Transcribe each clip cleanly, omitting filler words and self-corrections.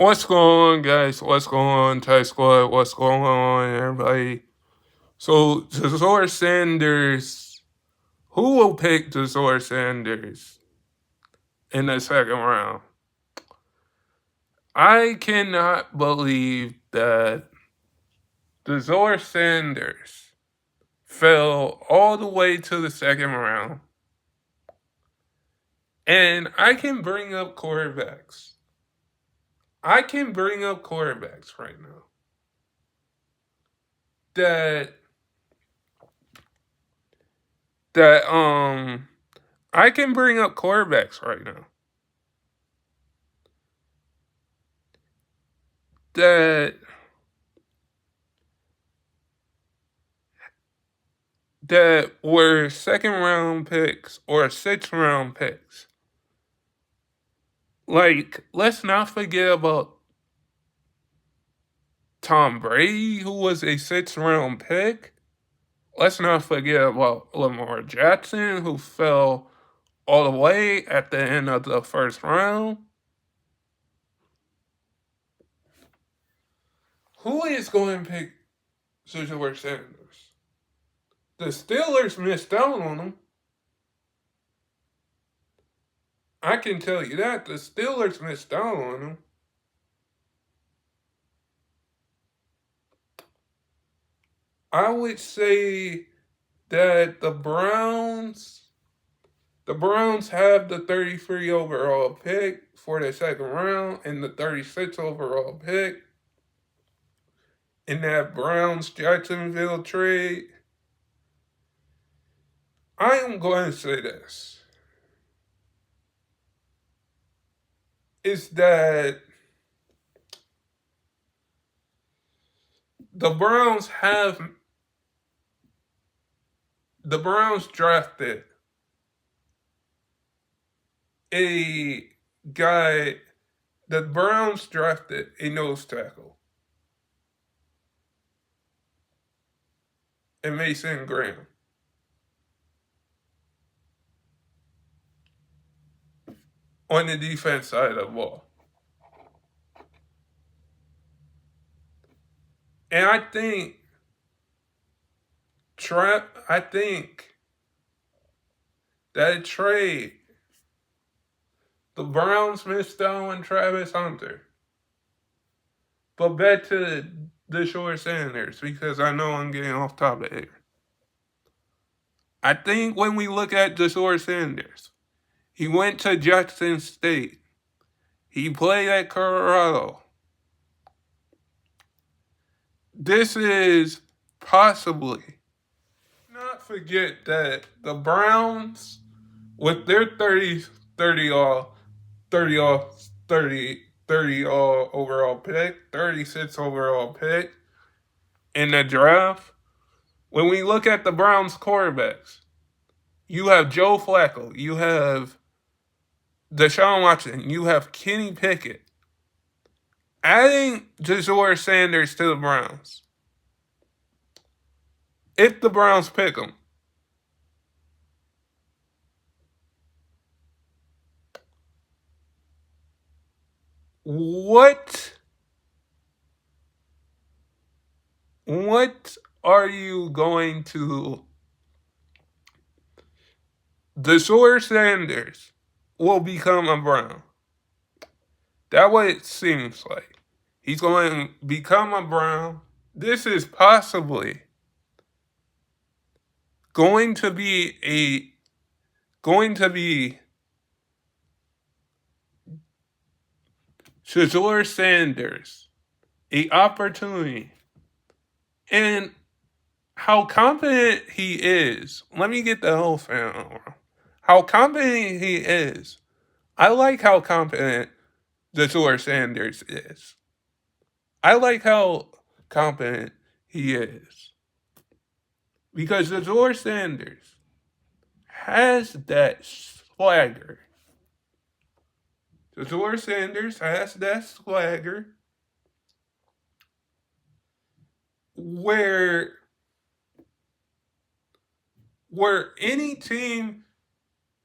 What's going on, guys? What's going on, Thai Squad? What's going on, everybody? So, Jazor Sanders, who will pick Jazor Sanders in the second round? I cannot believe that Jazor Sanders fell all the way to the second round. And I can bring up quarterbacks. I can bring up quarterbacks right now that that I can bring up quarterbacks right now that that were second round picks or sixth round picks. Like, let's not forget about Tom Brady, who was a sixth round pick. Let's not forget about Lamar Jackson, who fell all the way at the end of the first round. Who is going to pick Shedeur Sanders? The Steelers missed out on him. I can tell you that. The Steelers missed out on him. I would say that the Browns have the 33 overall pick for the second round and the 36 overall pick in that Browns Jacksonville trade. I am going to say this is that the Browns drafted a guy. The Browns drafted a nose tackle, and Mason Graham. On the defense side of the ball. And I think that trade, the Browns missed out on Travis Hunter. But back to the Shore Sanders, because I know I'm getting off topic here. I think when we look at Shore Sanders, he went to Jackson State. He played at Colorado. This is possibly, not forget that the Browns, with their 30 all overall pick, 36 overall pick in the draft. When we look at the Browns quarterbacks, you have Joe Flacco, you have Deshaun Watson, you have Kenny Pickett. Adding Jazor Sanders to the Browns, if the Browns pick him, what are you going to? Jazor Sanders will become a Brown. That's what it seems like. He's going to become a Brown. This is possibly going to be Shedeur Sanders a opportunity. And how confident he is. Let me get the whole fan over. How confident he is. I like how confident Shedeur Sanders is. I like how confident he is. Because Shedeur Sanders has that swagger. Shedeur Sanders has that swagger where any team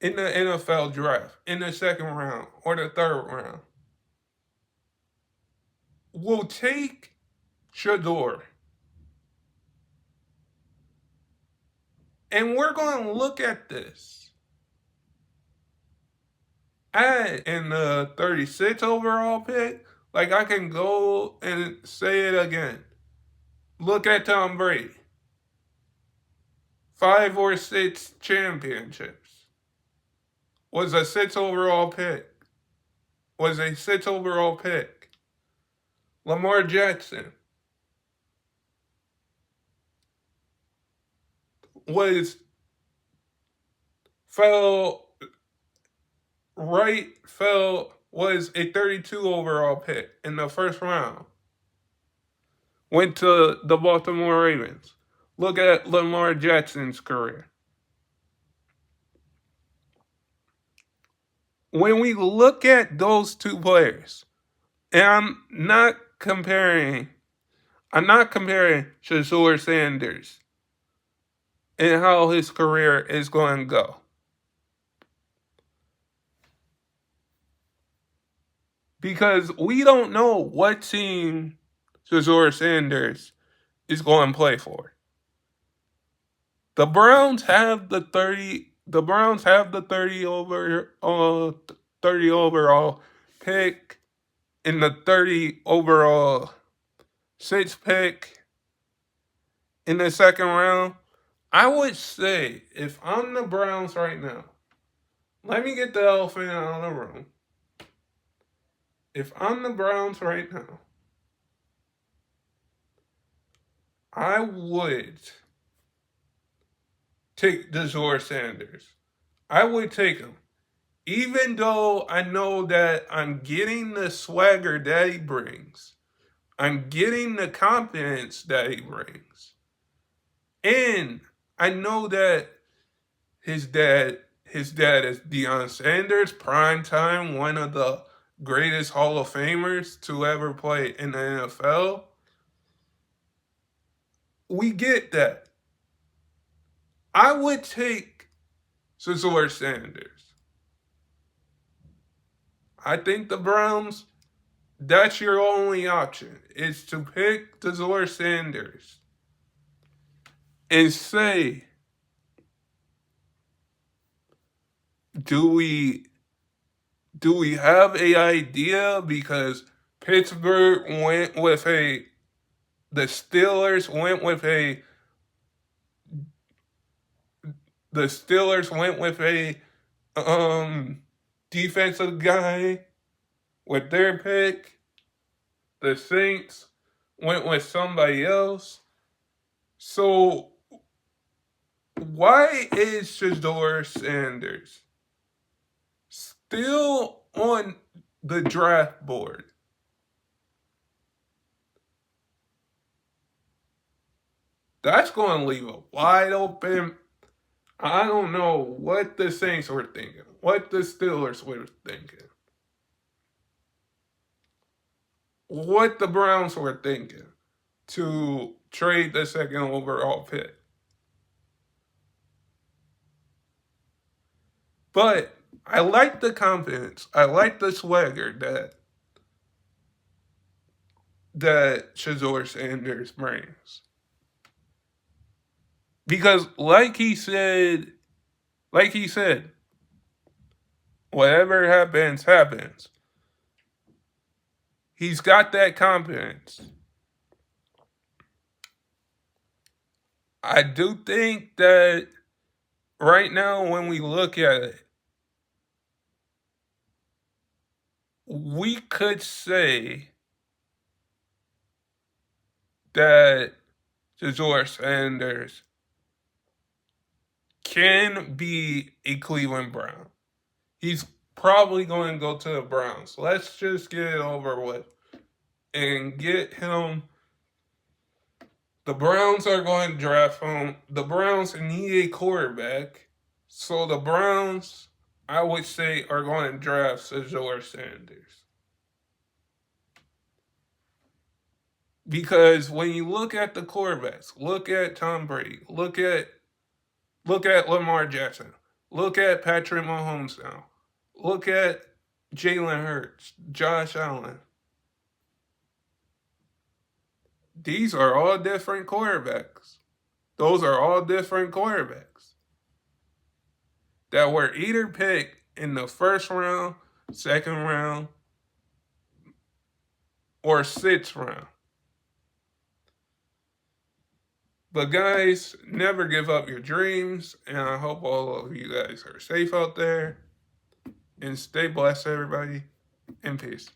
in the NFL draft in the second round or the third round will take Shedeur, and we're going to look at this in the 36th overall pick. Like, I can go and say it again. Look at Tom Brady. 5 or 6 championships. Was a 6 overall pick. Was a 6 overall pick. Lamar Jackson was was a 32 overall pick in the first round. Went to the Baltimore Ravens. Look at Lamar Jackson's career. When we look at those two players, and I'm not comparing Shedeur Sanders and how his career is going to go. Because we don't know what team Shedeur Sanders is going to play for. The Browns have the 30 30 overall pick in the 30 overall 6th pick in the second round. I would say, if I'm the Browns right now, let me get the elephant out of the room. If I'm the Browns right now, I would take Shedeur Sanders. I would take him. Even though I know that I'm getting the swagger that he brings, I'm getting the confidence that he brings. And I know that his dad is Deion Sanders, prime time, one of the greatest Hall of Famers to ever play in the NFL. We get that. I would take Shedeur Sanders. I think the Browns, that's your only option, is to pick Shedeur Sanders and say, do we have an idea? Because Pittsburgh went with the Steelers went with a defensive guy with their pick. The Saints went with somebody else. So why is Shedeur Sanders still on the draft board? That's going to leave a wide open. I don't know what the Saints were thinking, what the Steelers were thinking, what the Browns were thinking to trade the second overall pick. But I like the confidence. I like the swagger that Shedeur Sanders brings. Because like he said, whatever happens, happens. He's got that confidence. I do think that right now, when we look at it, we could say that Shedeur Sanders can be a Cleveland Brown. He's probably going to go to the Browns. Let's just get it over with and get him. The Browns are going to draft him. The Browns need a quarterback. So the Browns, I would say, are going to draft Shedeur Sanders. Because when you look at the quarterbacks, look at Tom Brady, look at Lamar Jackson, look at Patrick Mahomes now, look at Jalen Hurts, Josh Allen. These are all different quarterbacks. Those are all different quarterbacks that were either picked in the first round, second round, or sixth round. But guys, never give up your dreams, and I hope all of you guys are safe out there. And stay blessed, everybody, and peace.